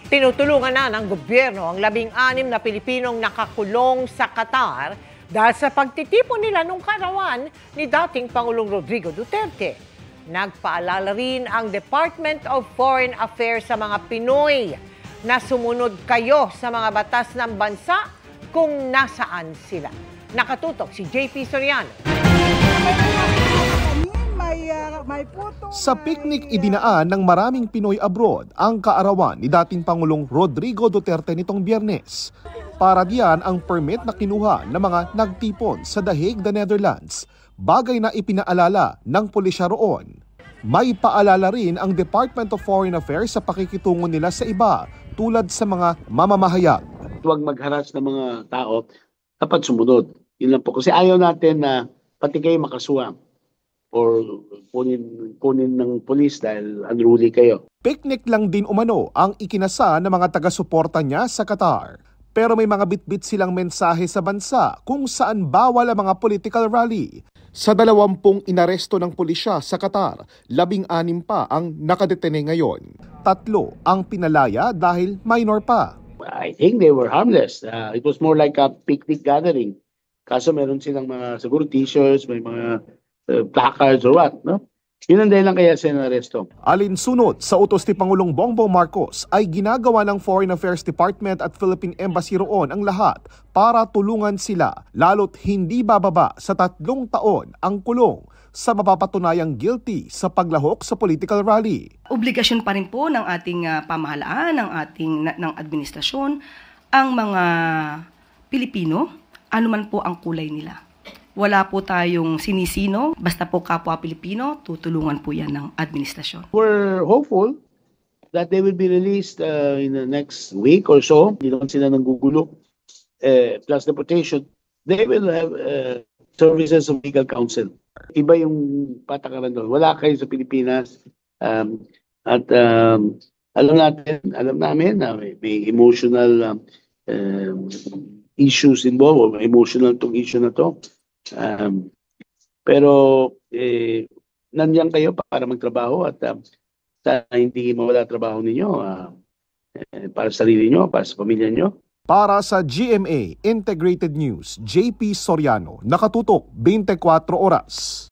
Tinutulungan na ng gobyerno ang 16 na Pilipinong nakakulong sa Qatar dahil sa pagtitipon nila nung karawan ni dating Pangulong Rodrigo Duterte. Nagpaalala rin ang Department of Foreign Affairs sa mga Pinoy na sumunod kayo sa mga batas ng bansa kung nasaan sila. Nakatutok si JP Soriano. Sa picnic idinaan ng maraming Pinoy abroad ang kaarawan ni dating Pangulong Rodrigo Duterte nitong Biyernes. Para diyan ang permit na kinuha ng mga nagtipon sa The Hague, the Netherlands, bagay na ipinaalala ng pulisya roon. May paalala rin ang Department of Foreign Affairs sa pakikitungo nila sa iba tulad sa mga mamamahayag. Huwag magharas ng mga tao, dapat sumunod. Yun lang po. Kasi ayaw natin na pati kayo makasuha or kunin ng polis dahil unruly kayo. Picnic lang din umano ang ikinasa ng mga taga-suporta niya sa Qatar. Pero may mga bitbit silang mensahe sa bansa kung saan bawal ang mga political rally. Sa 20 inaresto ng pulisya sa Qatar, 16 pa ang nakadetene ngayon. 3 ang pinalaya dahil minor pa. I think they were harmless. It was more like a picnic gathering. Kaso meron silang mga siguro t-shirts, may mga placards or what, no? Yun ang dahilan kaya sila naresto. Alinsunod sa utos ni Pangulong Bongbong Marcos ay ginagawa ng Foreign Affairs Department at Philippine Embassy roon ang lahat para tulungan sila, lalo't hindi bababa sa 3 taon ang kulong sa mapapatunayang guilty sa paglahok sa political rally. Obligasyon pa rin po ng ating pamahalaan, ng administrasyon, ang mga Pilipino, anuman po ang kulay nila. Wala po tayong sinisino, basta po kapwa Pilipino, tutulungan po yan ng administrasyon. We're hopeful that they will be released in the next week or so. Hindi naman sila nanggugulo. Plus deportation, they will have services of legal counsel. Iba yung patakaran doon. Wala kayo sa Pilipinas. Alam namin na may emotional issues involved, or emotional tong issue na to. Pero nandiyan kayo para magtrabaho at sana hindi mawala trabaho ninyo para sa sarili nyo, para sa pamilya nyo. Para sa GMA Integrated News, JP Soriano, nakatutok 24 oras.